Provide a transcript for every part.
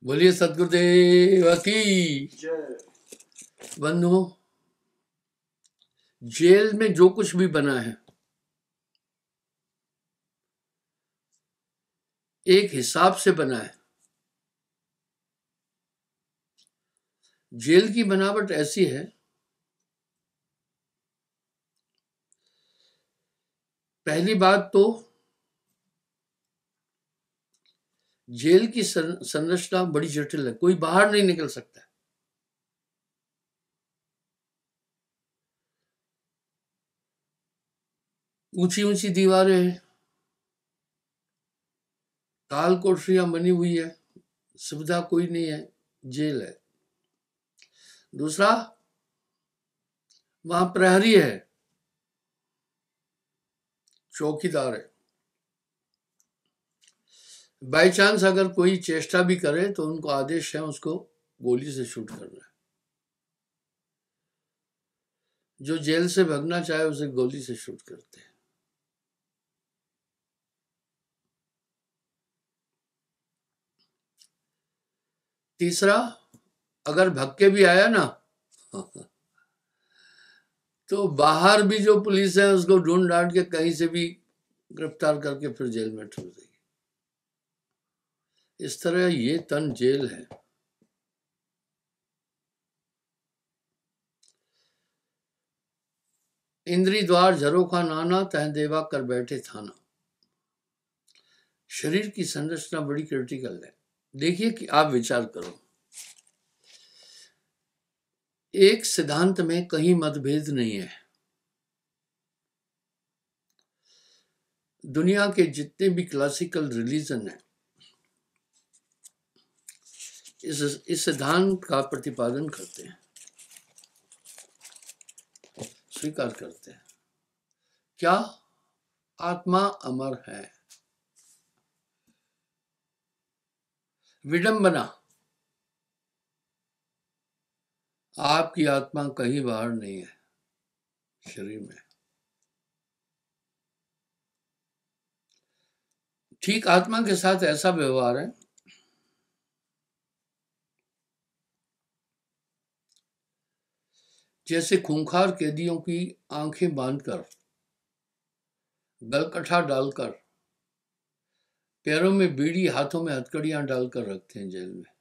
बोलिए सदगुरुदेव की जय। बंधुओं, जेल में जो कुछ भी बना है एक हिसाब से बना है। जेल की बनावट ऐसी है, पहली बात तो जेल की संरचना बड़ी जटिल है, कोई बाहर नहीं निकल सकता है। ऊंची ऊंची दीवारें हैं, ताल कोठरियां बनी हुई है, सुविधा कोई नहीं है, जेल है। दूसरा, वहां प्रहरी है, चौकीदार है। बाई चांस अगर कोई चेष्टा भी करे तो उनको आदेश है उसको गोली से शूट करना है। जो जेल से भागना चाहे उसे गोली से शूट करते हैं। तीसरा, अगर भाग के भी आया ना तो बाहर भी जो पुलिस है उसको ढूंढ डांट के कहीं से भी गिरफ्तार करके फिर जेल में ठोक देगी। इस तरह ये तन जेल है। इंद्री द्वार झरोखा नाना, तह देवा कर बैठे थाना। शरीर की संरचना बड़ी क्रिटिकल है। देखिए कि आप विचार करो, एक सिद्धांत में कहीं मतभेद नहीं है। दुनिया के जितने भी क्लासिकल रिलीजन है इस सिद्धांत का प्रतिपादन करते हैं, स्वीकार करते हैं। क्या? आत्मा अमर है। विडंबना, आपकी आत्मा कहीं बाहर नहीं है, शरीर में। ठीक आत्मा के साथ ऐसा व्यवहार है जैसे खूंखार कैदियों की आंखें बांधकर, गलकठा डालकर, पैरों में बीड़ी, हाथों में हथकड़ियां डालकर रखते हैं जेल में।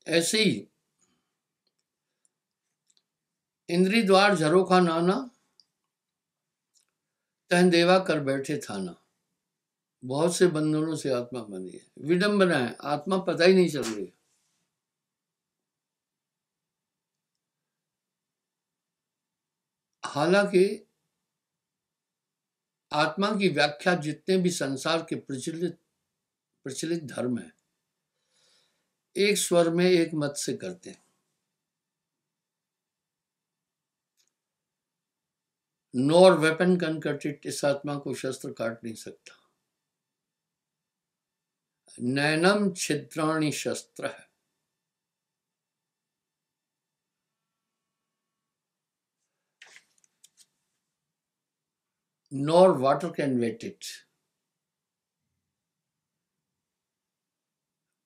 ऐसे ही इंद्री द्वार झरोखा नाना, तह देवा कर बैठे थाना। बहुत से बंधनों से आत्मा बनी है। विडंबना है, आत्मा पता ही नहीं चल रही है। हालांकि आत्मा की व्याख्या जितने भी संसार के प्रचलित धर्म है एक स्वर में एक मत से करते हैं। Nor weapon can cut it, इस आत्मा को शस्त्र काट नहीं सकता। नैनम छिद्राणि शस्त्र है। Nor water can wet it,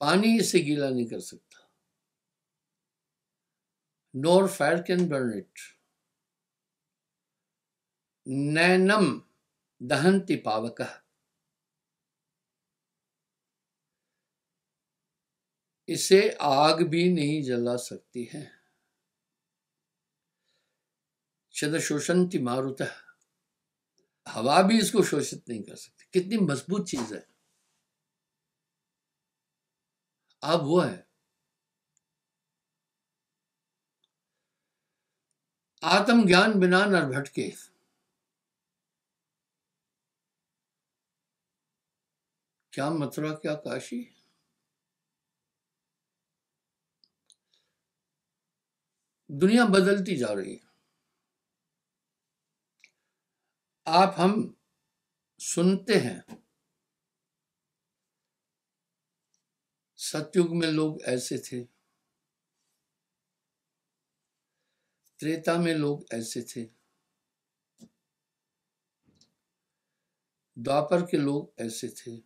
पानी इसे गीला नहीं कर सकता। Nor fire can burn it, नैनम दहंति पावकः, इसे आग भी नहीं जला सकती है। शोषंति मारुतः, हवा भी इसको शोषित नहीं कर सकती। कितनी मजबूत चीज है। अब वो है आत्मज्ञान बिना नर भटके। क्या मथुरा, क्या काशी। दुनिया बदलती जा रही है। आप हम सुनते हैं सतयुग में लोग ऐसे थे, त्रेता में लोग ऐसे थे, द्वापर के लोग ऐसे थे,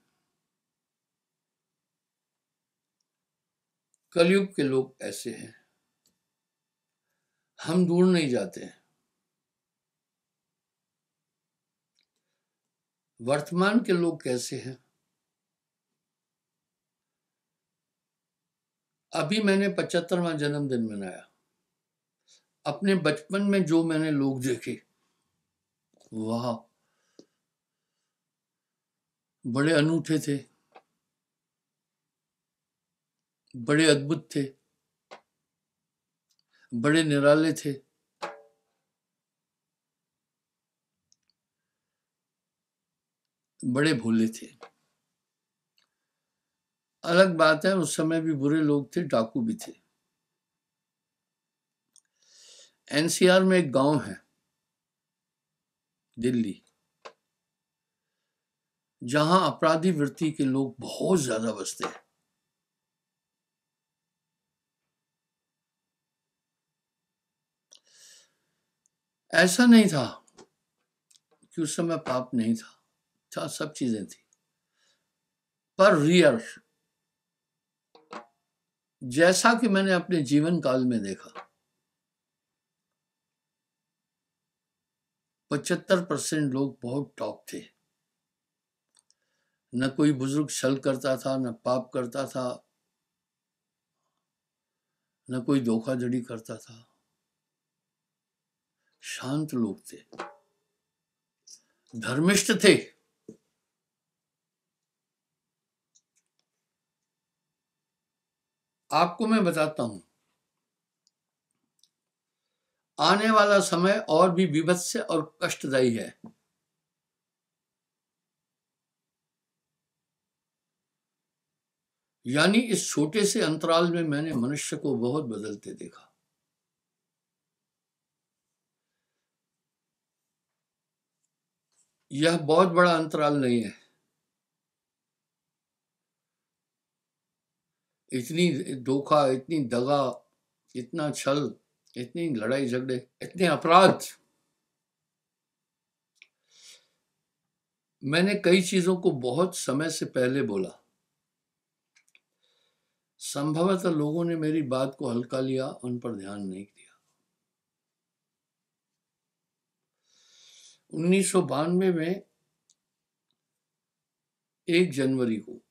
कलयुग के लोग ऐसे हैं। हम दूर नहीं जाते हैं। वर्तमान के लोग कैसे हैं? अभी मैंने 75वां जन्मदिन मनाया। अपने बचपन में जो मैंने लोग देखे, वाह, बड़े अनूठे थे, बड़े अद्भुत थे, बड़े निराले थे। बड़े भोले थे। अलग बात है, उस समय भी बुरे लोग थे, डाकू भी थे। एनसीआर में एक गांव है, दिल्ली, जहां अपराधी वृत्ति के लोग बहुत ज्यादा बसते हैं। ऐसा नहीं था कि उस समय पाप नहीं था, सब चीजें थी, पर रियर, जैसा कि मैंने अपने जीवन काल में देखा, 75% लोग बहुत टॉप थे। न कोई बुजुर्ग छल करता था, न पाप करता था, न कोई धोखाधड़ी करता था। शांत लोग थे, धर्मिष्ठ थे। आपको मैं बताता हूं, आने वाला समय और भी विभत्स और कष्टदायी है। यानी इस छोटे से अंतराल में मैंने मनुष्य को बहुत बदलते देखा। यह बहुत बड़ा अंतराल नहीं है। इतनी धोखा, इतनी दगा, इतना छल, इतनी लड़ाई झगड़े, इतने अपराध। मैंने कई चीजों को बहुत समय से पहले बोला। संभवतः लोगों ने मेरी बात को हल्का लिया, उन पर ध्यान नहीं दिया। 1992 में 1 जनवरी को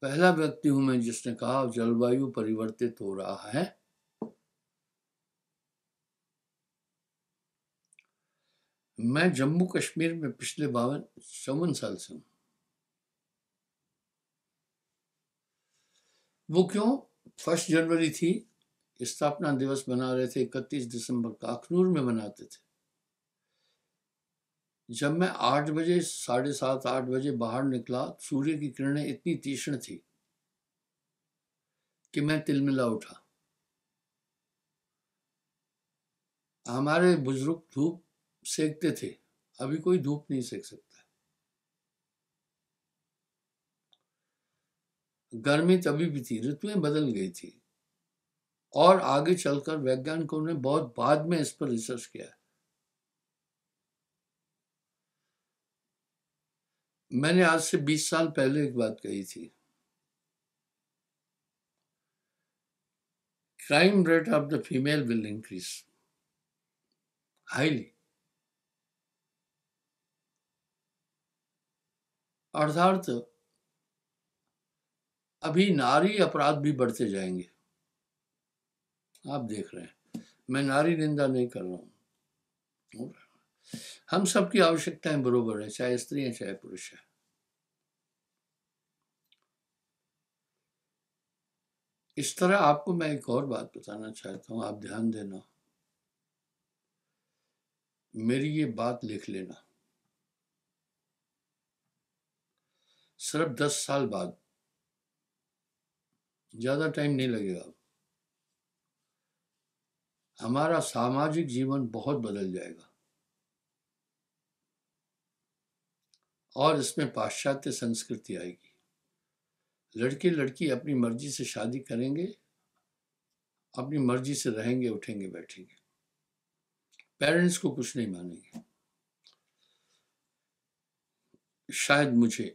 पहला व्यक्ति हूं मैं जिसने कहा जलवायु परिवर्तित हो रहा है। मैं जम्मू कश्मीर में पिछले 52-54 साल से हूं। वो क्यों? 1 जनवरी थी, स्थापना दिवस मना रहे थे, 31 दिसंबर का अखनूर में मनाते थे। जब मैं 8 बजे, 7:30, 8 बजे बाहर निकला, सूर्य की किरणें इतनी तीक्ष्ण थी कि मैं तिलमिला उठा। हमारे बुजुर्ग धूप सेकते थे, अभी कोई धूप नहीं सेक सकता। गर्मी तभी भी थी, ऋतुएं बदल गई थी, और आगे चलकर वैज्ञानिकों ने बहुत बाद में इस पर रिसर्च किया। मैंने आज से 20 साल पहले एक बात कही थी, crime rate of the female will increase highly. अर्थात अभी नारी अपराध भी बढ़ते जाएंगे। आप देख रहे हैं, मैं नारी निंदा नहीं कर रहा हूं। हम सबकी आवश्यकताएं बरोबर है, चाहे स्त्री है चाहे पुरुष है। इस तरह आपको मैं एक और बात बताना चाहता हूं, आप ध्यान देना, मेरी ये बात लिख लेना। सिर्फ 10 साल बाद, ज्यादा टाइम नहीं लगेगा, हमारा सामाजिक जीवन बहुत बदल जाएगा, और इसमें पाश्चात्य संस्कृति आएगी। लड़के लड़की अपनी मर्जी से शादी करेंगे, अपनी मर्जी से रहेंगे, उठेंगे, बैठेंगे, पेरेंट्स को कुछ नहीं मानेंगे। शायद मुझे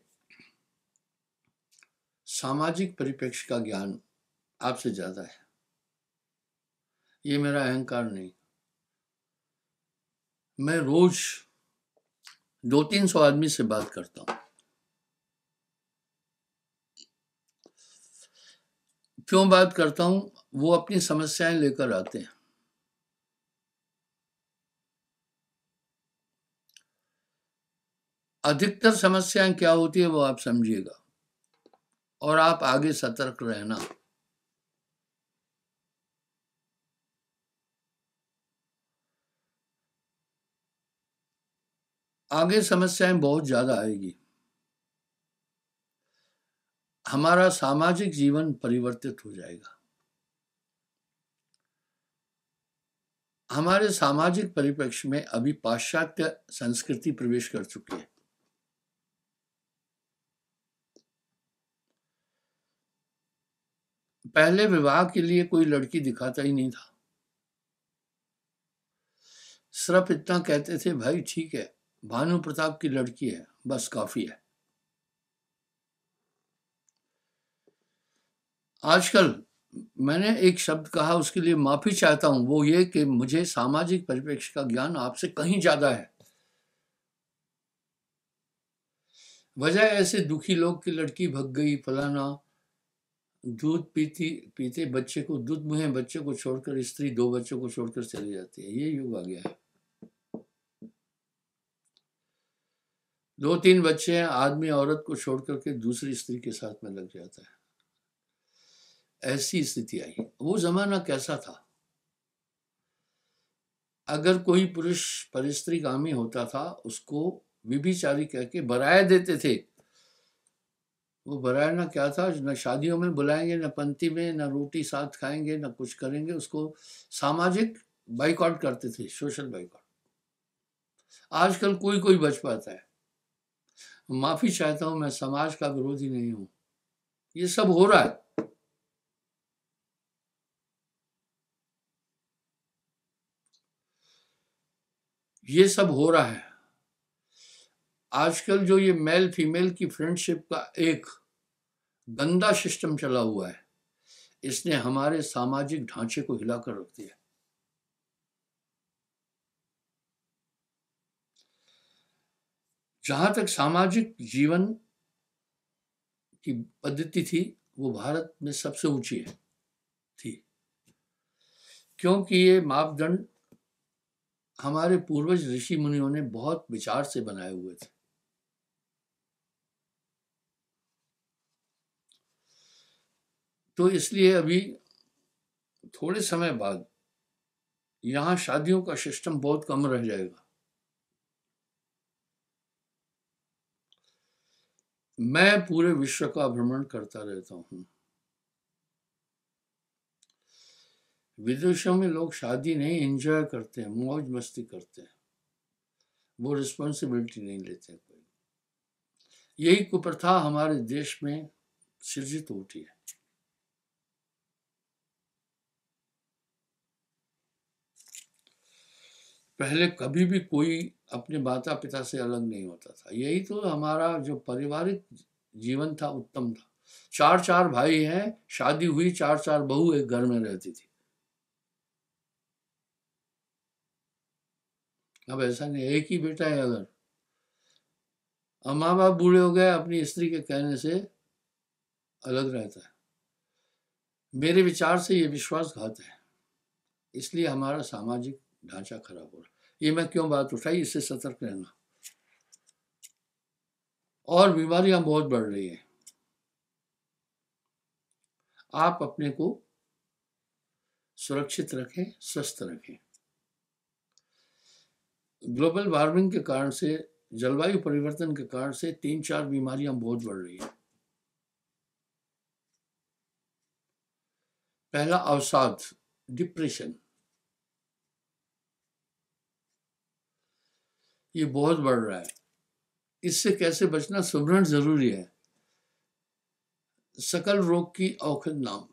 सामाजिक परिप्रेक्ष्य का ज्ञान आपसे ज़्यादा है। ये मेरा अहंकार नहीं। मैं रोज 200-300 आदमी से बात करता हूँ। क्यों बात करता हूँ? वो अपनी समस्याएं लेकर आते हैं। अधिकतर समस्याएं क्या होती है वो आप समझिएगा, और आप आगे सतर्क रहना। आगे समस्याएं बहुत ज्यादा आएगी। हमारा सामाजिक जीवन परिवर्तित हो जाएगा। हमारे सामाजिक परिप्रेक्ष्य में अभी पाश्चात्य संस्कृति प्रवेश कर चुकी है। पहले विवाह के लिए कोई लड़की दिखाता ही नहीं था। सिर्फ इतना कहते थे, भाई ठीक है, भानु प्रताप की लड़की है, बस काफी है। आजकल मैंने एक शब्द कहा, उसके लिए माफी चाहता हूं, वो ये कि मुझे सामाजिक परिप्रेक्ष्य का ज्ञान आपसे कहीं ज्यादा है। वजह ऐसे दुखी लोग की लड़की भग गई, फलाना, दूध पीती पीते बच्चे को, दूध मुहे बच्चे को छोड़कर स्त्री 2 बच्चों को छोड़कर चली जाती है। ये युग आ गया है। 2-3 बच्चे हैं, आदमी औरत को छोड़कर के दूसरी स्त्री के साथ में लग जाता है। ऐसी स्थिति आई। वो जमाना कैसा था? अगर कोई पुरुष परिस्त्रीगामी होता था, उसको विभिचारी कह के बराया देते थे। वो बराना क्या था? न शादियों में बुलाएंगे, न पंक्ति में, न रोटी साथ खाएंगे, न कुछ करेंगे। उसको सामाजिक बाइकआउट करते थे, सोशल बाइकआउट। आजकल कोई कोई बच पाता है। माफी चाहता हूं, मैं समाज का विरोधी नहीं हूं। ये सब हो रहा है। ये सब हो रहा है। आजकल जो ये मेल फीमेल की फ्रेंडशिप का एक गंदा सिस्टम चला हुआ है, इसने हमारे सामाजिक ढांचे को हिलाकर रख दिया। जहां तक सामाजिक जीवन की पद्धति थी, वो भारत में सबसे ऊंची है थी, क्योंकि ये मापदंड हमारे पूर्वज ऋषि मुनियों ने बहुत विचार से बनाए हुए थे। तो इसलिए अभी थोड़े समय बाद यहाँ शादियों का सिस्टम बहुत कम रह जाएगा। मैं पूरे विश्व का भ्रमण करता रहता हूँ। विदेशों में लोग शादी नहीं, एंजॉय करते हैं, मौज मस्ती करते हैं। वो रिस्पॉन्सिबिलिटी नहीं लेते कोई। यही कुप्रथा हमारे देश में सृजित होती है। पहले कभी भी कोई अपने माता पिता से अलग नहीं होता था। यही तो हमारा जो पारिवारिक जीवन था, उत्तम था। 4-4 भाई हैं, शादी हुई, 4-4 बहू एक घर में रहती थी। अब ऐसा नहीं, एक ही बेटा है अगर, अब माँ बाप बूढ़े हो गए, अपनी स्त्री के कहने से अलग रहता है। मेरे विचार से ये विश्वासघात है। इसलिए हमारा सामाजिक ढांचा खराब हो रहा है। ये मैं क्यों बात उठाई? इससे सतर्क रहना। और बीमारियां बहुत बढ़ रही हैं। आप अपने को सुरक्षित रखें, स्वस्थ रखें। ग्लोबल वार्मिंग के कारण से, जलवायु परिवर्तन के कारण से 3-4 बीमारियां बहुत बढ़ रही हैं। पहला अवसाद, डिप्रेशन, ये बहुत बढ़ रहा है। इससे कैसे बचना? सुमरण जरूरी है। सकल रोग की औषध नाम,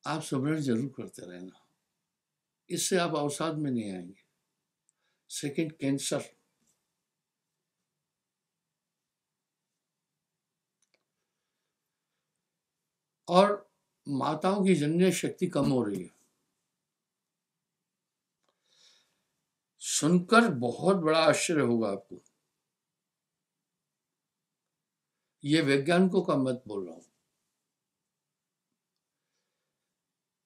आप सुमरण जरूर करते रहना। इससे आप अवसाद में नहीं आएंगे। Second, cancer. और माताओं की जननीय शक्ति कम हो रही है। सुनकर बहुत बड़ा आश्चर्य होगा आपको। ये वैज्ञानिकों का मत बोल रहा हूं।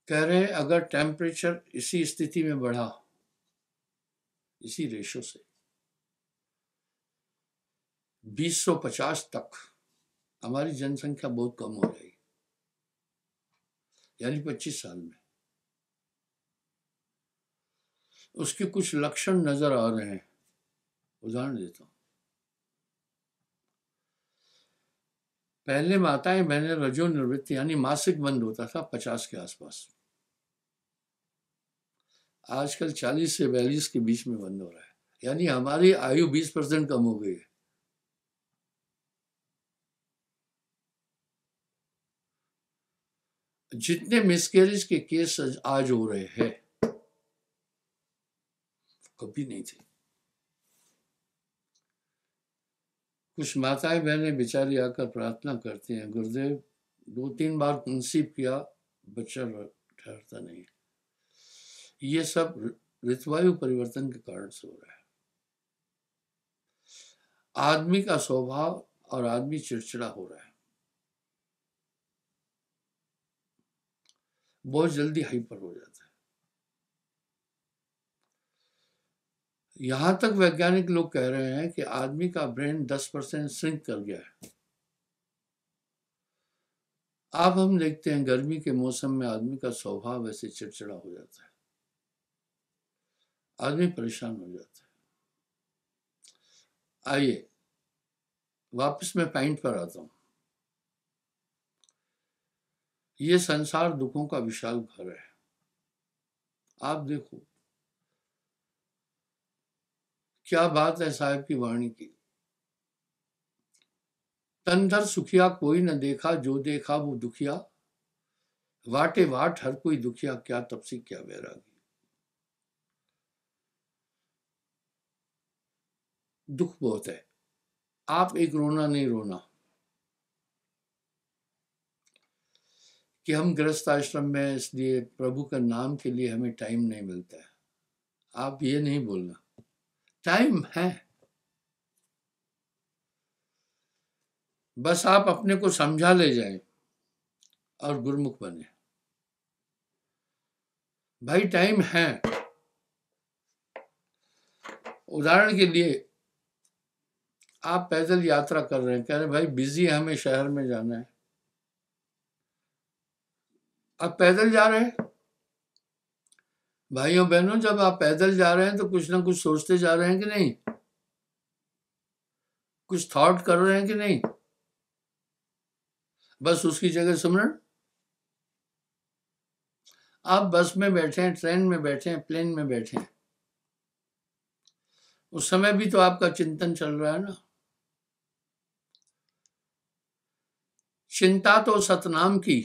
कह रहे हैं अगर टेम्परेचर इसी स्थिति में बढ़ा, इसी रेशो से 2050 तक हमारी जनसंख्या बहुत कम हो जाएगी, यानी 25 साल में। उसके कुछ लक्षण नजर आ रहे हैं, उदाहरण देता हूं। पहले माताएं बहनें रजो निवृत्ति यानी मासिक बंद होता था 50 के आसपास, आजकल 40 से 42 के बीच में बंद हो रहा है, यानी हमारी आयु 20% कम हो गई है। जितने मिसकैरेज के केस आज हो रहे हैं कभी नहीं थे। कुछ माताएं बहनें बेचारी आकर प्रार्थना करती हैं, गुरुदेव 2-3 बार कंसीव किया, बच्चा ठहरता नहीं। ये सब ऋतुवायु परिवर्तन के कारण से हो रहा है। आदमी का स्वभाव और आदमी चिड़चिड़ा हो रहा है, बहुत जल्दी हाइपर हो जाता है। यहां तक वैज्ञानिक लोग कह रहे हैं कि आदमी का ब्रेन 10% श्रिंक कर गया है। अब हम देखते हैं गर्मी के मौसम में आदमी का स्वभाव ऐसे चिड़चिड़ा हो जाता है, आदमी परेशान हो जाता है। आइए वापस मैं पॉइंट पर आता हूं। ये संसार दुखों का विशाल घर है। आप देखो क्या बात है साहब की वाणी की। तंधर सुखिया कोई न देखा, जो देखा वो दुखिया, वाटे वाट हर कोई दुखिया, क्या तपसी क्या वैरागी। दुख बहुत है, आप एक रोना नहीं रोना कि हम गृहस्थ आश्रम में इसलिए प्रभु का नाम के लिए हमें टाइम नहीं मिलता है। आप ये नहीं बोलना, टाइम है, बस आप अपने को समझा ले जाएं और गुरुमुख बने। भाई टाइम है। उदाहरण के लिए आप पैदल यात्रा कर रहे हैं, कह रहे भाई बिजी है, हमें शहर में जाना है। आप पैदल जा रहे हैं, भाइयों बहनों, जब आप पैदल जा रहे हैं तो कुछ ना कुछ सोचते जा रहे हैं कि नहीं, कुछ थॉट कर रहे हैं कि नहीं, बस उसकी जगह सुमरण। आप बस में बैठे हैं, ट्रेन में बैठे हैं, प्लेन में बैठे हैं, उस समय भी तो आपका चिंतन चल रहा है ना। चिंता तो सतनाम की,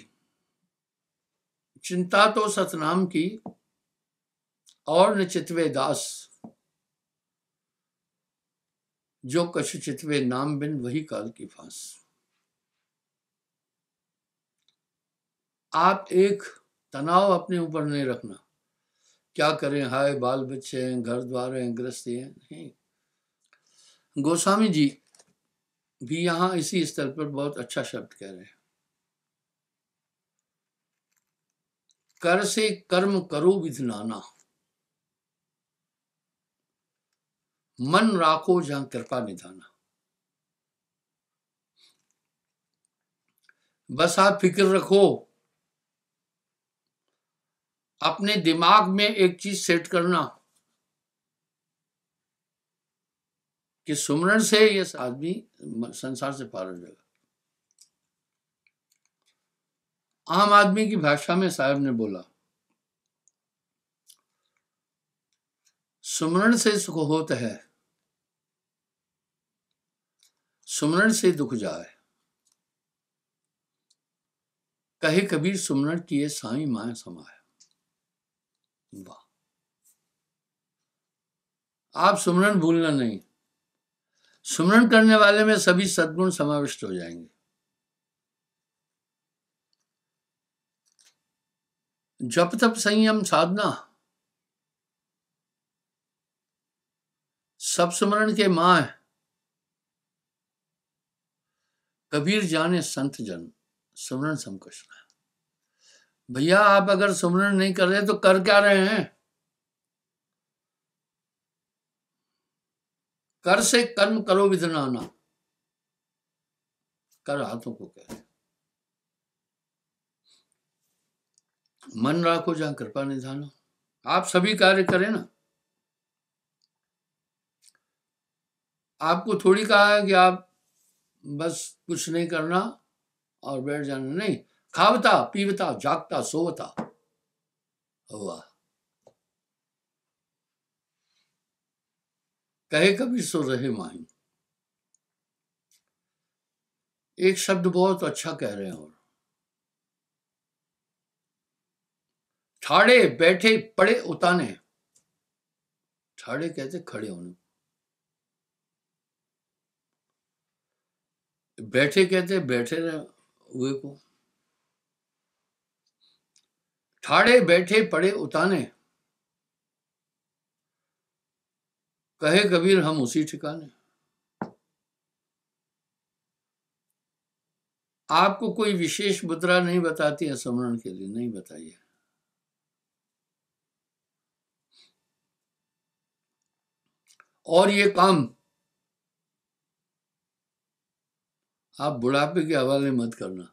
चिंता तो सतनाम की, और न चितवे दास, जो कछु चितवे नाम बिन वही काल की फांस। आप एक तनाव अपने ऊपर नहीं रखना, क्या करें, हाय बाल बच्चे हैं, घर द्वार हैं, गृहस्थी है, नहीं। गोस्वामी जी भी यहां इसी स्तर पर बहुत अच्छा शब्द कह रहे हैं। कर से कर्म करो विधि नाना, मन राखो जहां कृपा निधाना। बस आप फिक्र रखो, अपने दिमाग में एक चीज सेट करना कि सुमरण से ये आदमी संसार से पार हो जाएगा। आम आदमी की भाषा में साहब ने बोला, सुमरण से सुख होता है, सुमरण से दुख जाए, कहे कबीर सुमरण किए साईं माया समाया। वाह, आप सुमरण भूलना नहीं, सुमरण करने वाले में सभी सद्गुण समाविष्ट हो जाएंगे। जप तप संयम साधना सब सुमरण के माँ है। कबीर जाने संत जन सुमरण सम कुछ न। भैया आप अगर सुमरण नहीं कर रहे तो कर क्या रहे हैं? कर से कर्म करो विधनाना, कर हाथों को कहते। मन राखो जहां कृपा निधानो। आप सभी कार्य करें ना। आपको थोड़ी कहा है कि आप बस कुछ नहीं करना और बैठ जाना, नहीं। खावता पीवता जागता सोवता हुआ। कहे कबीर सो रहे माही। एक शब्द बहुत अच्छा कह रहे हैं। और ठाड़े बैठे पड़े उताने। ठाड़े कहते खड़े होने, बैठे कहते बैठे हुए को। ठाड़े बैठे पड़े उताने, कहे कबीर हम उसी ठिकाने। आपको कोई विशेष मुद्रा नहीं बताती है सुमरण के लिए, नहीं बताइए। और ये काम आप बुढ़ापे के हवाले मत करना।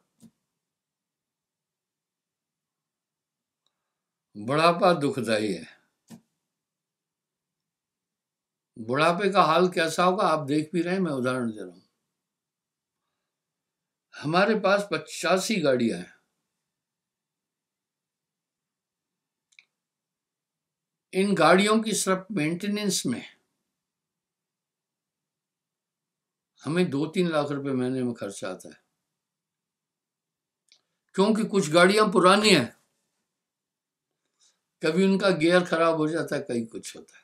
बुढ़ापा दुखदाई है। बुढ़ापे का हाल कैसा होगा आप देख भी रहे हैं। मैं उदाहरण दे रहा हूं। हमारे पास 85 गाड़ियां हैं। इन गाड़ियों की सिर्फ मेंटेनेंस में हमें 2-3 लाख रुपए महीने में खर्चा आता है, क्योंकि कुछ गाड़ियां पुरानी हैं। कभी उनका गियर खराब हो जाता है, कहीं कुछ होता है।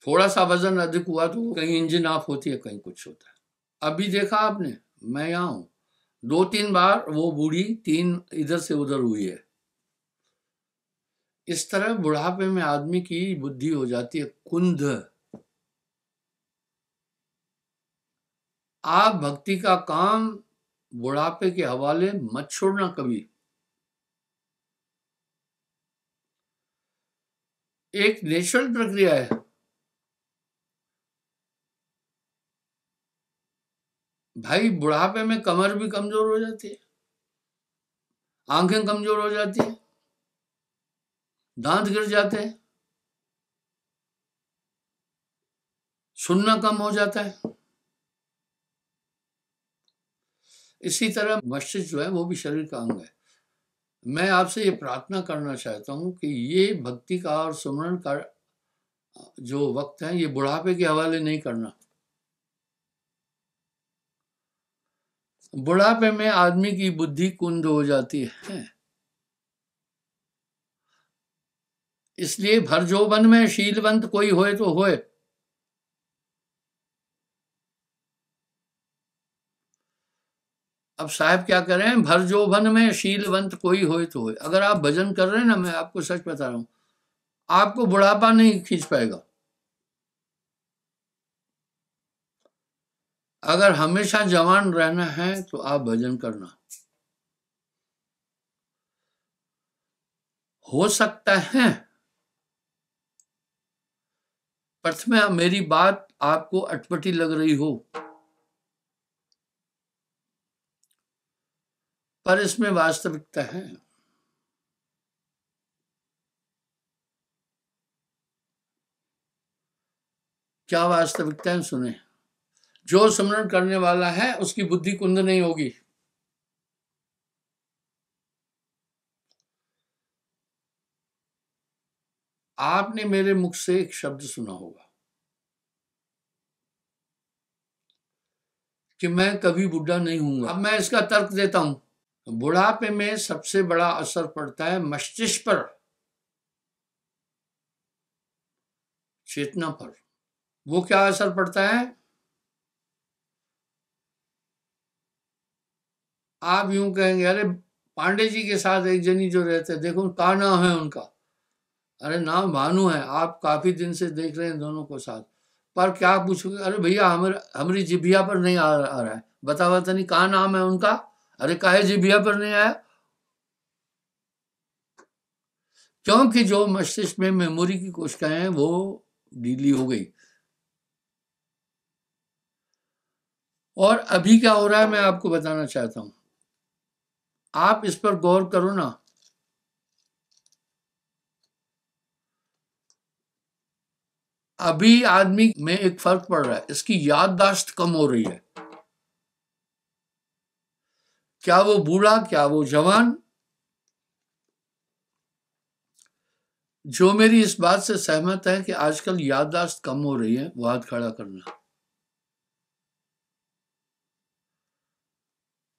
थोड़ा सा वजन अधिक हुआ तो कहीं इंजन ऑफ होती है, कहीं कुछ होता है। अभी देखा आपने, मैं यहाँ हूं, 2-3 बार वो बूढ़ी 3 इधर से उधर हुई है। इस तरह बुढ़ापे में आदमी की बुद्धि हो जाती है कुंद। आप भक्ति का काम बुढ़ापे के हवाले मत छोड़ना कभी। एक नेचुरल प्रक्रिया है। भाई बुढ़ापे में कमर भी कमजोर हो जाती है, आंखें कमजोर हो जाती है, दांत गिर जाते हैं, सुनना कम हो जाता है। इसी तरह मस्तिष्क जो है वो भी शरीर का अंग है। मैं आपसे ये प्रार्थना करना चाहता हूं कि ये भक्ति का और सुमरण का जो वक्त है ये बुढ़ापे के हवाले नहीं करना। बुढ़ापे में आदमी की बुद्धि कुंद हो जाती है। इसलिए भर जोबन में शीलवंत कोई होए तो होए। अब साहब क्या करें, भर जोबन में शीलवंत कोई होए तो होए। अगर आप भजन कर रहे हैं ना, मैं आपको सच बता रहा हूं, आपको बुढ़ापा नहीं खींच पाएगा। अगर हमेशा जवान रहना है तो आप भजन करना। हो सकता है प्रथम मेरी बात आपको अटपटी लग रही हो, पर इसमें वास्तविकता है। क्या वास्तविकता है सुने। जो स्मरण करने वाला है उसकी बुद्धि कुंद नहीं होगी। आपने मेरे मुख से एक शब्द सुना होगा कि मैं कभी बुढ़ा नहीं हूंगा। अब मैं इसका तर्क देता हूं। बुढ़ापे में सबसे बड़ा असर पड़ता है मस्तिष्क पर, चेतना पर। वो क्या असर पड़ता है? आप यूं कहेंगे अरे पांडे जी के साथ एक जनी जो रहते, देखो क्या नाम है उनका, अरे नाम भानु है, आप काफी दिन से देख रहे हैं दोनों को साथ, पर क्या पूछोगे, अरे भैया हमारी जिभिया पर नहीं आ रहा है, बतावा नहीं कहा नाम है उनका, अरे काहे जिभिया पर नहीं आया, क्योंकि जो मस्तिष्क में मेमोरी की कोशिकाएं हैं वो ढीली हो गई। और अभी क्या हो रहा है मैं आपको बताना चाहता हूं, आप इस पर गौर करो ना, अभी आदमी में एक फर्क पड़ रहा है, इसकी याददाश्त कम हो रही है, क्या वो बूढ़ा क्या वो जवान। जो मेरी इस बात से सहमत है कि आजकल याददाश्त कम हो रही है, वो हाथ खड़ा करना।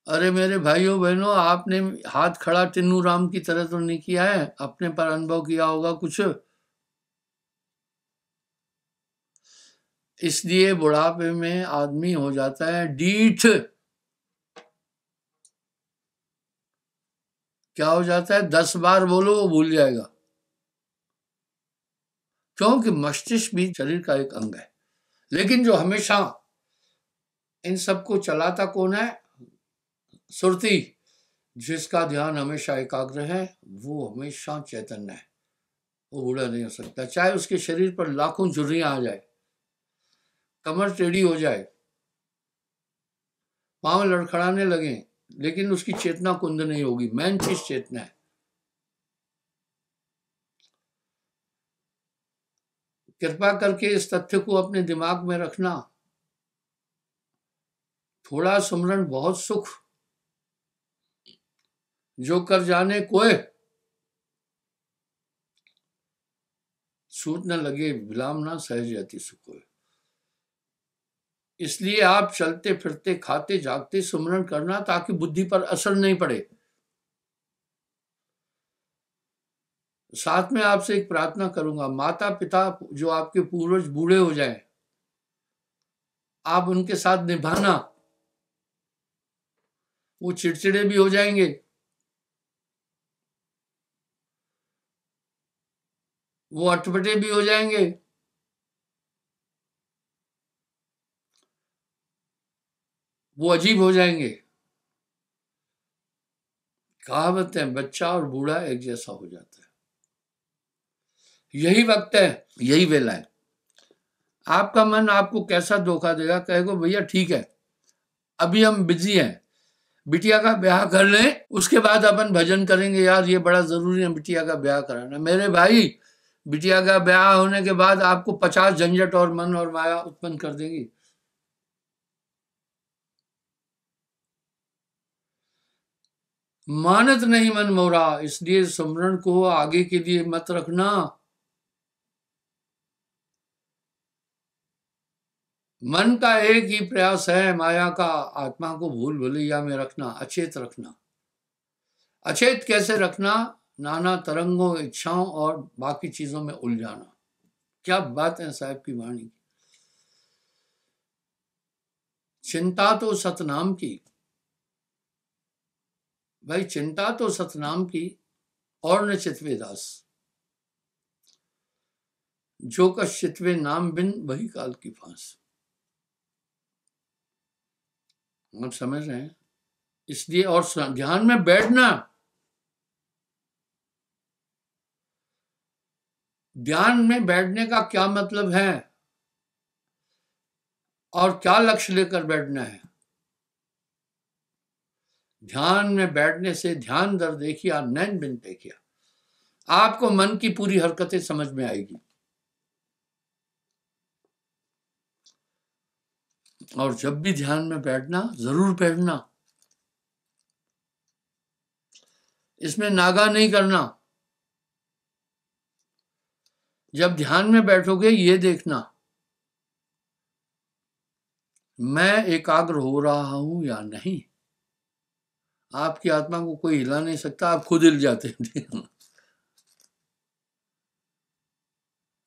अरे मेरे भाइयों बहनों, आपने हाथ खड़ा टिन्नू राम की तरह तो नहीं किया है, अपने पर अनुभव किया होगा कुछ, इसलिए बुढ़ापे में आदमी हो जाता है डीठ। क्या हो जाता है, 10 बार बोलो वो भूल जाएगा, क्योंकि मस्तिष्क भी शरीर का एक अंग है। लेकिन जो हमेशा इन सबको चलाता कौन है, सुरती, जिसका ध्यान हमेशा एकाग्र है, वो हमेशा चैतन्य है, वो बूढ़ा नहीं हो सकता, चाहे उसके शरीर पर लाखों झुर्रियां आ जाए, कमर टेढ़ी हो जाए, पांव लड़खड़ाने लगे, लेकिन उसकी चेतना कुंद नहीं होगी। मेन चीज चेतना है। कृपा करके इस तथ्य को अपने दिमाग में रखना, थोड़ा सुमरन बहुत सुख, जो कर जाने कोय, सूत न लगे विलाम ना सहज अति सुख होय। इसलिए आप चलते फिरते खाते जागते सुमरन करना, ताकि बुद्धि पर असर नहीं पड़े। साथ में आपसे एक प्रार्थना करूंगा, माता पिता जो आपके पूर्वज बूढ़े हो जाएं, आप उनके साथ निभाना, वो चिड़चिड़े भी हो जाएंगे, वो अटपटे भी हो जाएंगे, वो अजीब हो जाएंगे। कहावत है, बच्चा और बूढ़ा एक जैसा हो जाता है। यही वक्त है, यही वेला है। आपका मन आपको कैसा धोखा देगा, कहेगा भैया ठीक है, अभी हम बिजी हैं, बिटिया का ब्याह कर लें, उसके बाद अपन भजन करेंगे, यार ये बड़ा जरूरी है बिटिया का ब्याह कराना। मेरे भाई, बिटिया का ब्याह होने के बाद आपको 50 झंझट और मन और माया उत्पन्न कर देगी। मानत नहीं मन मोरा, इसलिए सुमरन को आगे के लिए मत रखना। मन का एक ही प्रयास है, माया का आत्मा को भूल भुलैया में रखना, अचेत रखना। अचेत कैसे रखना, नाना तरंगों इच्छाओं और बाकी चीजों में उलझाना। क्या बात है साहब की वाणी। चिंता तो सतनाम की, भाई चिंता तो सतनाम की, और न चितवे दास, जो कश चितवे नाम बिन वही काल की फांस। आप समझ रहे हैं। इसलिए और ध्यान में बैठना, ध्यान में बैठने का क्या मतलब है और क्या लक्ष्य लेकर बैठना है। ध्यान में बैठने से ध्यान दर देखिया नैन बिन देखिया, आपको मन की पूरी हरकतें समझ में आएगी। और जब भी ध्यान में बैठना, जरूर बैठना, इसमें नागा नहीं करना। जब ध्यान में बैठोगे ये देखना, मैं एकाग्र हो रहा हूं या नहीं। आपकी आत्मा को कोई हिला नहीं सकता, आप खुद हिल जाते हैं।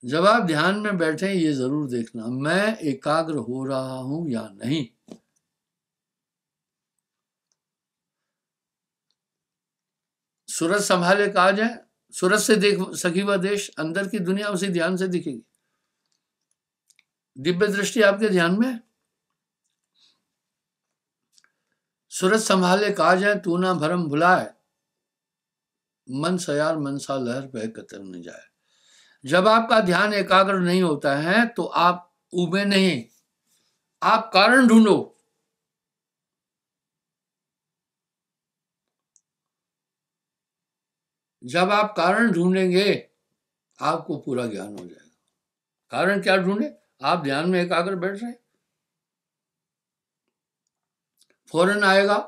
जब आप ध्यान में बैठे ये जरूर देखना, मैं एकाग्र हो रहा हूं या नहीं। सूरज संभाले कहा जाए, सूरज से देख सखी वह देश, अंदर की दुनिया उसी ध्यान से दिखेगी। दिव्य दृष्टि आपके ध्यान में है। सूरज संभाले कहा जाए, तू ना भरम भुलाए, मन सयार मनसा लहर बह कतर न जाए। जब आपका ध्यान एकाग्र नहीं होता है तो आप उबे नहीं, आप कारण ढूंढो। जब आप कारण ढूंढेंगे आपको पूरा ज्ञान हो जाएगा। कारण क्या ढूंढे? आप ध्यान में एकाग्र बैठ रहे, फौरन आएगा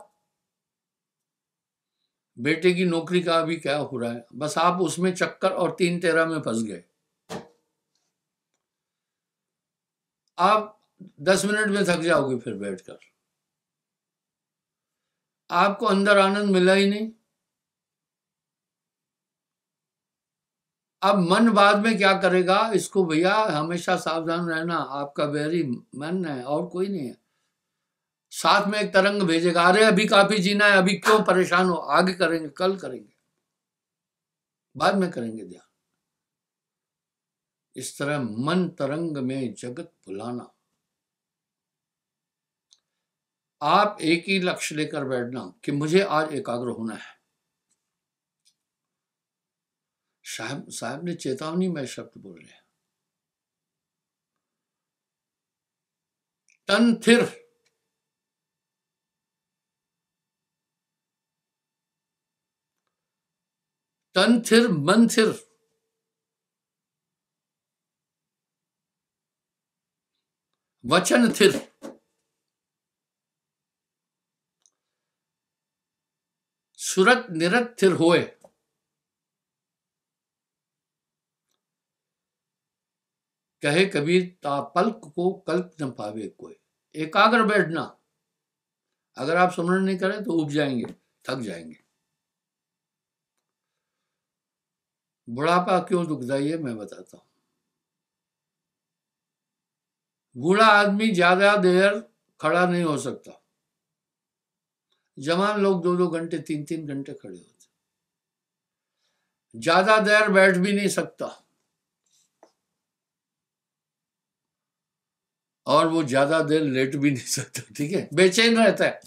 बेटे की नौकरी का अभी क्या हो रहा है, बस आप उसमें चक्कर और 3 तेरा में फंस गए। आप 10 मिनट में थक जाओगे फिर बैठकर, आपको अंदर आनंद मिला ही नहीं। अब मन बाद में क्या करेगा, इसको भैया हमेशा सावधान रहना, आपका बैरी मन है और कोई नहीं है। साथ में एक तरंग भेजेगा, अरे अभी काफी जीना है, अभी क्यों परेशान हो, आगे करेंगे, कल करेंगे, बाद में करेंगे ध्यान। इस तरह मन तरंग में जगत भुलाना। आप एक ही लक्ष्य लेकर बैठना कि मुझे आज एकाग्र होना है। साहब ने चेतावनी में शब्द बोल रहे हैं, तन थिर, तन थिर मन थिर, वचन थिर। सुरत निरत थिर होए, कहे कबीर तापल्क को कल्प न पावे कोई। एकाग्र बैठना, अगर आप स्मरण नहीं करें तो उब जाएंगे, थक जाएंगे। बुढ़ापा क्यों दुखदाई है मैं बताता हूं। बूढ़ा आदमी ज्यादा देर खड़ा नहीं हो सकता, जवान लोग 2-2 घंटे 3-3 घंटे खड़े होते, ज्यादा देर बैठ भी नहीं सकता और वो ज्यादा देर लेट भी नहीं सकता, ठीक है, बेचैन रहता है।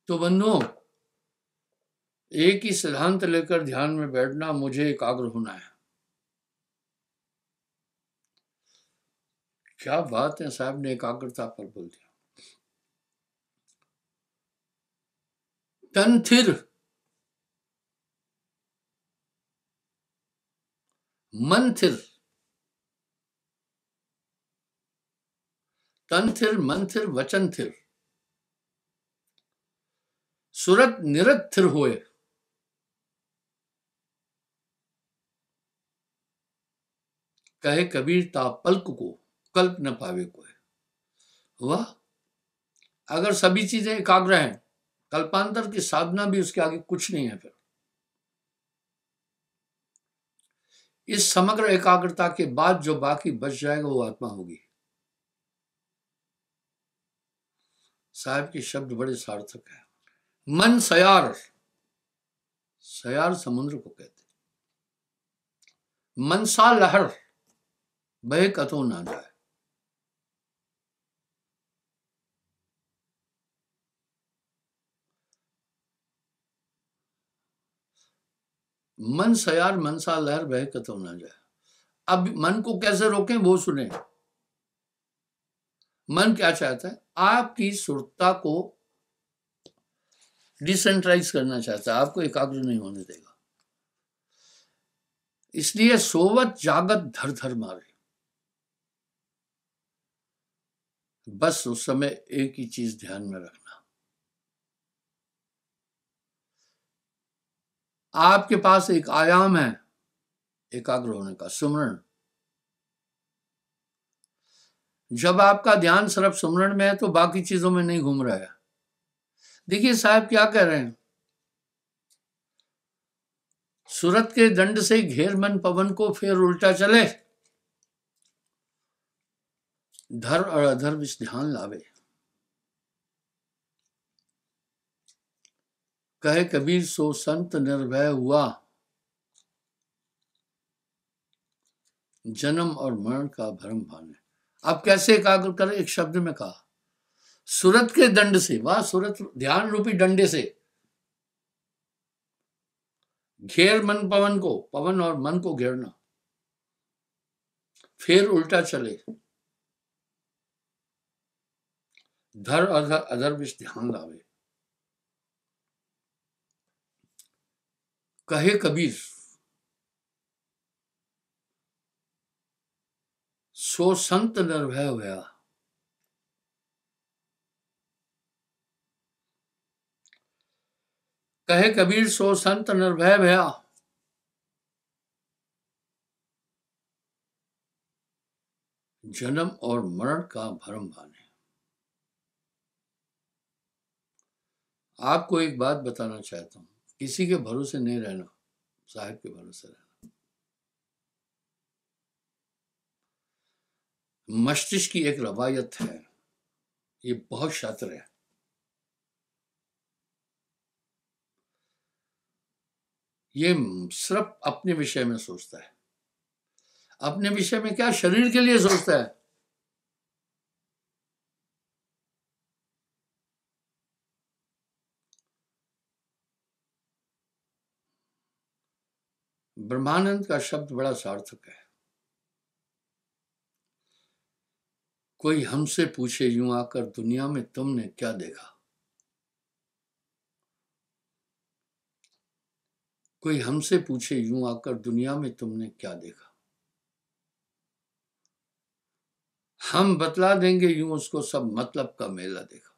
तो बंधुओं, एक ही सिद्धांत लेकर ध्यान में बैठना, मुझे एकाग्र होना है। क्या बात है, साहब ने एकाग्रता पर बोल दिया। तन थिर, मन थिर, तन थिर मन थिर वचन थिर, सुरत निरत थिर होए, कहे कबीर तापल्क को कल्प न पावे कोई। वाह, अगर सभी चीजें एकाग्र हैं, कल्पांतर की साधना भी उसके आगे कुछ नहीं है। फिर इस समग्र एकाग्रता के बाद जो बाकी बच जाएगा वो आत्मा होगी। साहब के शब्द बड़े सार्थक है। मन सयार, सयार समुद्र को कहते, मनसा लहर बहे कतो ना जाए। मन सयार मनसा लहर बहे कतो ना जाए। अब मन को कैसे रोकें वो सुने। मन क्या चाहता है, आपकी सुरता को डिसेंट्रलाइज करना चाहता है, आपको एकाग्र नहीं होने देगा। इसलिए सोवत जागत धर धर मारे। बस उस समय एक ही चीज ध्यान में रखना, आपके पास एक आयाम है एकाग्र होने का, सुमरण। जब आपका ध्यान सिर्फ सुमरण में है तो बाकी चीजों में नहीं घूम रहा है। देखिए साहब क्या कह रहे हैं, सूरत के दंड से घेर मन पवन को फिर उल्टा चले, धर और अधर विच ध्यान लावे। कहे कबीर सो संत निर्भय हुआ, जन्म और मरण का भ्रम भाने। अब कैसे एकाग्र करें? एक शब्द में कहा, सुरत के दंड से। वाह, सुरत ध्यान रूपी डंडे से घेर मन पवन को, पवन और मन को घेरना, फिर उल्टा चले, धर अधर अधर विष ध्यान लावे। कहे कबीर सो संत निर्भय हुआ, कहे कबीर सो संत निर्भय भया, जन्म और मरण का भ्रम भाने। आपको एक बात बताना चाहता हूं, किसी के भरोसे नहीं रहना, साहिब के भरोसे रहना। मस्तिष्क की एक रवायत है, ये बहुत शातिर है। ये सिर्फ अपने विषय में सोचता है। अपने विषय में क्या, शरीर के लिए सोचता है। ब्रह्मानंद का शब्द बड़ा सार्थक है। कोई हमसे पूछे यूं आकर दुनिया में तुमने क्या देखा, कोई हमसे पूछे यूं आकर दुनिया में तुमने क्या देखा, हम बतला देंगे यूं उसको सब मतलब का मेला देखा।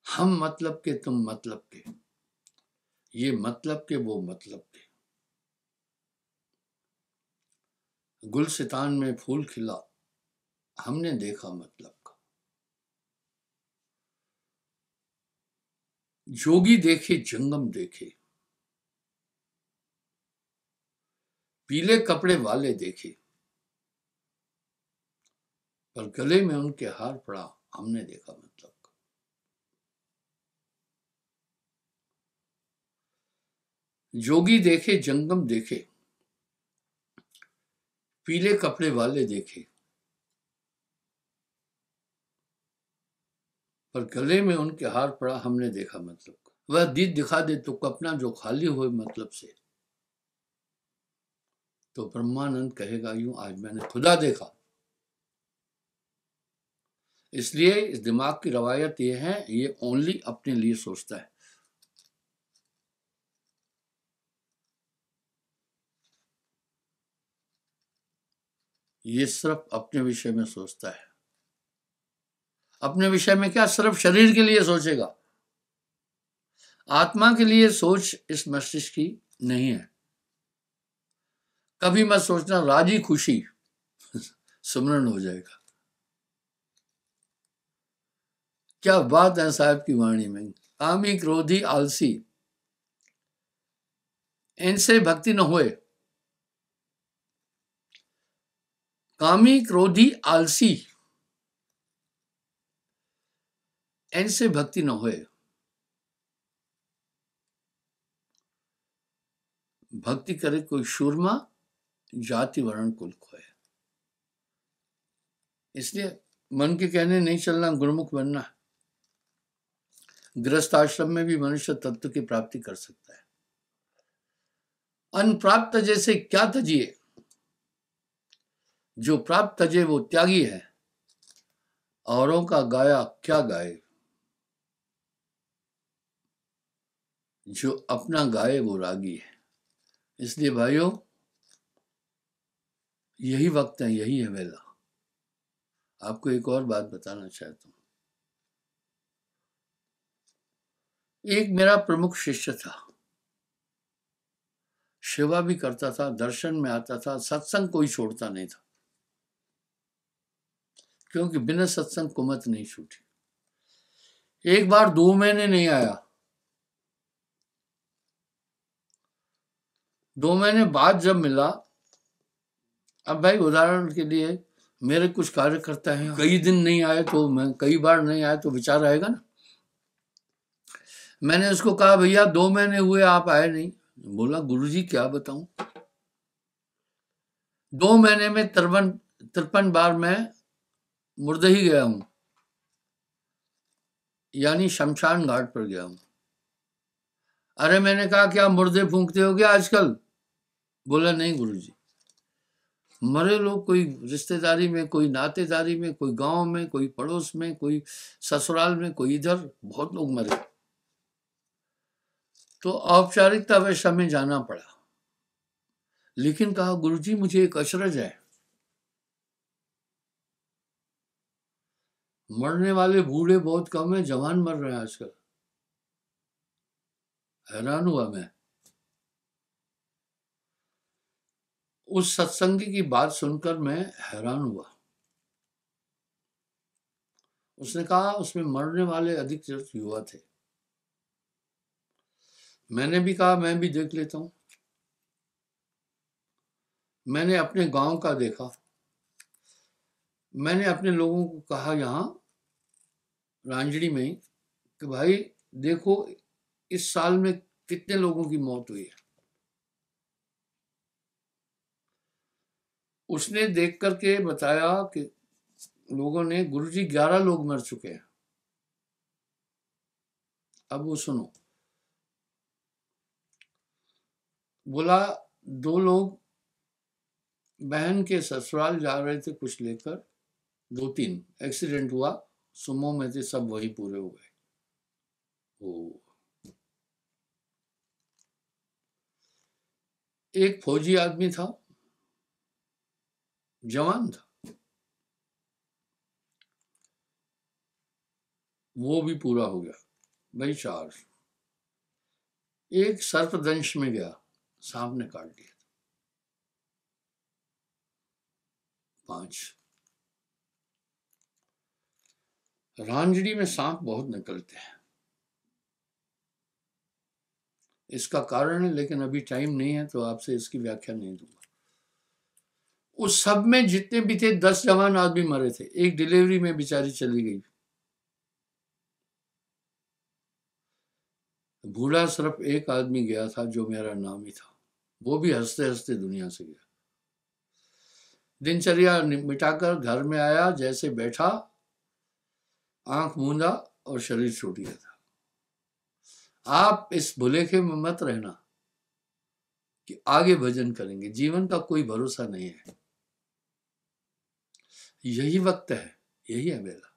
हम मतलब के, तुम मतलब के, ये मतलब के वो मतलब के। गुलसितान में फूल खिला, हमने देखा मतलब का। जोगी देखे जंगम देखे, पीले कपड़े वाले देखे, पर गले में उनके हार पड़ा, हमने देखा मतलब का। जोगी देखे जंगम देखे, पीले कपड़े वाले देखे, पर गले में उनके हार पड़ा, हमने देखा मतलब का। वह दीद दिखा दे तो अपना जो खाली हुए मतलब से, तो ब्रह्मानंद कहेगा यूं आज मैंने खुदा देखा। इसलिए इस दिमाग की रवायत ये है, ये ओनली अपने लिए सोचता है। ये सिर्फ अपने विषय में सोचता है। अपने विषय में क्या, सिर्फ शरीर के लिए सोचेगा। आत्मा के लिए सोच इस मस्तिष्क की नहीं है। कभी मत सोचना राजी खुशी सुमरन हो जाएगा। क्या बात है साहब की वाणी में। कामी क्रोधी आलसी, इनसे भक्ति न होए। कामी क्रोधी आलसी, इनसे भक्ति न होए। भक्ति करे कोई शूरमा, जाति वर्ण कुल खोए। इसलिए मन के कहने नहीं चलना, गुरुमुख बनना। गृहस्थ आश्रम में भी मनुष्य तत्व की प्राप्ति कर सकता है। अन्न प्राप्त जैसे क्या तजिए, जो प्राप्त तजे वो त्यागी है, औरों का गाया क्या गाए, जो अपना गाए वो रागी है। इसलिए भाइयों, यही वक्त है, यही है वेला। आपको एक और बात बताना चाहता हूं। एक मेरा प्रमुख शिष्य था, सेवा भी करता था, दर्शन में आता था, सत्संग कोई छोड़ता नहीं था, क्योंकि बिना सत्संग कुमत नहीं छूटी। एक बार 2 महीने नहीं आया, 2 महीने बाद जब मिला, अब भाई उदाहरण के लिए मेरे कुछ कार्यकर्ता हैं, कई दिन नहीं आए तो मैं, कई बार नहीं आए तो विचार आएगा ना। मैंने उसको कहा भैया 2 महीने हुए आप आए नहीं। बोला गुरुजी क्या बताऊं, 2 महीने में 53 बार मैं मुर्दे ही गया हूं, यानी शमशान घाट पर गया हूं। अरे मैंने कहा क्या मुर्दे फूंकते हो क्या आजकल? बोला नहीं गुरुजी, मरे लोग कोई रिश्तेदारी में, कोई नातेदारी में, कोई गांव में, कोई पड़ोस में, कोई ससुराल में, कोई इधर, बहुत लोग मरे। तो औपचारिकता वैसा में जाना पड़ा, लेकिन कहा गुरुजी मुझे एक अचरज है, मरने वाले बूढ़े बहुत कम है, जवान मर रहे हैं आजकल। हैरान हुआ मैं। उस सत्संगी की बात सुनकर मैं हैरान हुआ। उसने कहा उसमें मरने वाले अधिक युवा थे। मैंने भी कहा मैं भी देख लेता हूं। मैंने अपने गांव का देखा। मैंने अपने लोगों को कहा यहाँ रांजड़ी में कि भाई देखो इस साल में कितने लोगों की मौत हुई है। उसने देख करके बताया कि लोगों ने, गुरुजी 11 लोग मर चुके हैं। अब वो सुनो, बोला 2 लोग बहन के ससुराल जा रहे थे कुछ लेकर, 2-3 एक्सीडेंट हुआ, सुमो में थे, सब वही पूरे हो गए। एक फौजी आदमी था, जवान था, वो भी पूरा हो गया भाई। 4। एक सर्पदंश में गया, सांप ने काट दिया। 5। रांजड़ी में सांप बहुत निकलते हैं, इसका कारण है, लेकिन अभी टाइम नहीं है तो आपसे इसकी व्याख्या नहीं दूंगा। उस सब में जितने भी थे 10 जवान आदमी मरे थे, एक डिलीवरी में बेचारी चली गई। बूढ़ा सिर्फ एक आदमी गया था जो मेरा नाम ही था, वो भी हंसते हंसते दुनिया से गया। दिनचर्या मिटाकर घर में आया, जैसे बैठा, आंख मूंदा और शरीर छूट गया था। आप इस भुलेखे में मत रहना कि आगे भजन करेंगे, जीवन का कोई भरोसा नहीं है। यही वक्त है, यही है बेला।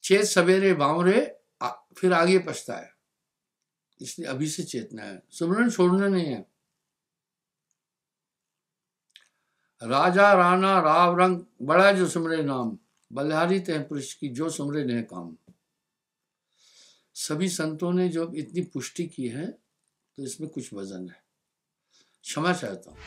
चेत सवेरे बावरे, फिर आगे पछताए, इसलिए अभी से चेतना है, सुमरन छोड़ना नहीं है। राजा राणा राव रंग बड़ा जो सुमरे नाम, बलिहारी तय पुरुष की जो सुमरे ने काम। सभी संतों ने जो इतनी पुष्टि की है तो इसमें कुछ वजन है। क्षमा चाहता हूं।